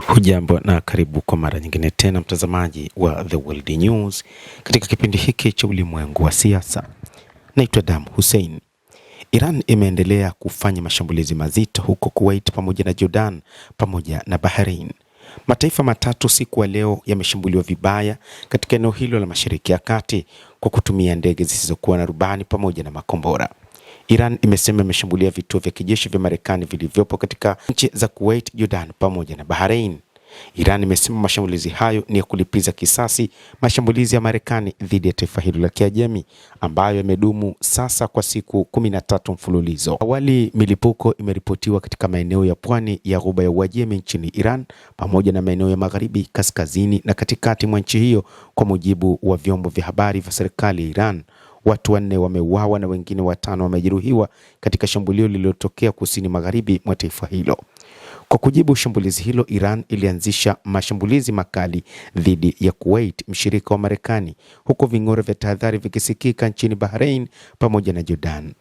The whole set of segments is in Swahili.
Hujambo na karibu kwa mara nyingine tena mtazamaji wa The World News katika kipindi hiki cha ulimwengu wa siasa. Naitwa Adam Hussein. Iran imeendelea kufanya mashambulizi mazito huko Kuwait pamoja na Jordan pamoja na Bahrain. Mataifa matatu siku ya leo yameshambuliwa vibaya katika eneo hilo la Mashariki ya Kati kwa kutumia ndege zisizokuwa na rubani pamoja na makombora. Iran imesema imeshambulia vituo vya kijeshi vya Marekani vilivyopo katika nchi za Kuwait, Jordan pamoja na Bahrain. Iran imesema mashambulizi hayo ni ya kulipiza kisasi mashambulizi ya Marekani dhidi ya taifa hilo la Kiajemi ambayo yamedumu sasa kwa siku 13 mfululizo. Awali milipuko imeripotiwa katika maeneo ya pwani ya Ghuba ya Uajemi nchini Iran pamoja na maeneo ya magharibi, kaskazini na katikati mwa nchi hiyo, kwa mujibu wa vyombo vya habari vya serikali ya Iran. Watu 4 wameuawa na wengine 5 wamejeruhiwa katika shambulio lililotokea kusini magharibi mwa taifa hilo. Kwa kujibu shambulizi hilo, Iran ilianzisha mashambulizi makali dhidi ya Kuwait, mshirika wa Marekani, huko ving'ora vya tahadhari vikisikika nchini Bahrain pamoja na Jordan.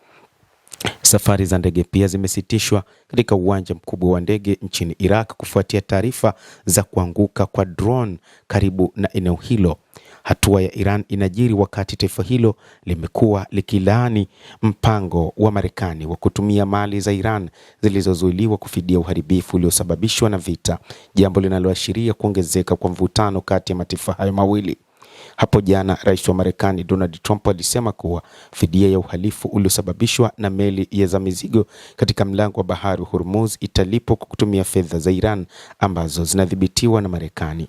Safari za ndege pia zimesitishwa katika uwanja mkubwa wa ndege nchini Iraq kufuatia taarifa za kuanguka kwa drone karibu na eneo hilo. Hatua ya Iran inajiri wakati taifa hilo limekuwa likilaani mpango wa Marekani wa kutumia mali za Iran zilizozuiliwa kufidia uharibifu uliosababishwa na vita, jambo linaloashiria kuongezeka kwa mvutano kati ya mataifa hayo mawili. Hapo jana Rais wa Marekani Donald Trump alisema kuwa fidia ya uhalifu uliosababishwa na meli za mizigo katika mlango wa bahari wa Hormuz italipwa kwa kutumia fedha za Iran ambazo zinadhibitiwa na Marekani.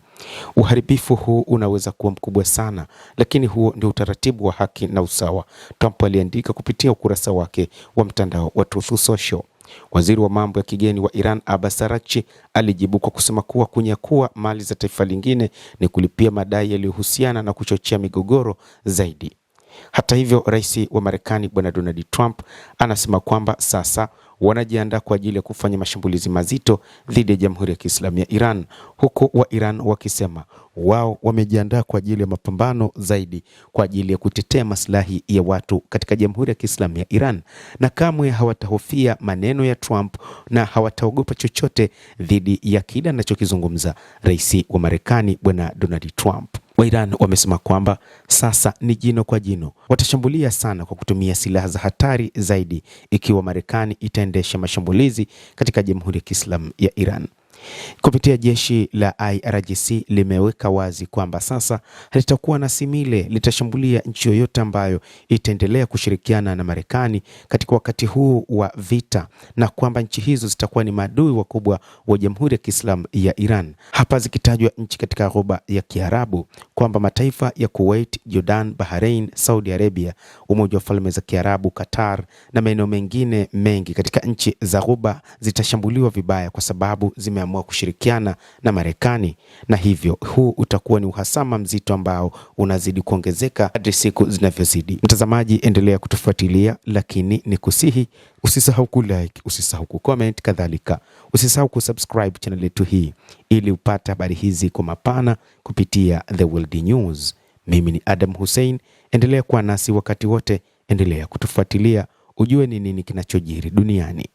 Uharibifu huu unaweza kuwa mkubwa sana, lakini huo ndio utaratibu wa haki na usawa, Trump aliandika kupitia ukurasa wake wa mtandao wa Truth Social. Waziri wa mambo ya kigeni wa Iran Abbas Araghchi alijibu kwa kusema kuwa kunyakua mali za taifa lingine ni kulipia madai yaliyohusiana na kuchochea migogoro zaidi. Hata hivyo, rais wa Marekani Bwana Donald Trump anasema kwamba sasa wanajiandaa kwa ajili ya kufanya mashambulizi mazito dhidi ya Jamhuri ya Kiislamu ya Iran, huku wa Iran wakisema wao wamejiandaa kwa ajili ya mapambano zaidi kwa ajili ya kutetea maslahi ya watu katika Jamhuri ya Kiislamu ya Iran, na kamwe hawatahofia maneno ya Trump na hawataogopa chochote dhidi ya kile anachokizungumza rais wa Marekani Bwana Donald Trump. Wa Iran wamesema kwamba sasa ni jino kwa jino, watashambulia sana kwa kutumia silaha za hatari zaidi ikiwa Marekani itaendesha mashambulizi katika Jamhuri ya Kiislamu ya Iran. Kupitia jeshi la IRGC limeweka wazi kwamba sasa halitakuwa na simile, litashambulia nchi yoyote ambayo itaendelea kushirikiana na Marekani katika wakati huu wa vita, na kwamba nchi hizo zitakuwa ni maadui wakubwa wa Jamhuri ya Kiislamu ya Iran. Hapa zikitajwa nchi katika Ghuba ya Kiarabu, kwamba mataifa ya Kuwait, Jordan, Bahrain, Saudi Arabia, Umoja wa Falme za Kiarabu, Qatar na maeneo mengine mengi katika nchi za Ghuba zitashambuliwa vibaya kwa sababu zimeamua kushirikiana na Marekani, na hivyo huu utakuwa ni uhasama mzito ambao unazidi kuongezeka kadri siku zinavyozidi. Mtazamaji, endelea kutufuatilia, lakini ni kusihi usisahau kulike, usisahau kucomment, kadhalika usisahau kusubscribe channel yetu hii ili upate habari hizi kwa mapana kupitia The World News. Mimi ni Adam Hussein, endelea kuwa nasi wakati wote, endelea kutufuatilia ujue ni nini kinachojiri duniani.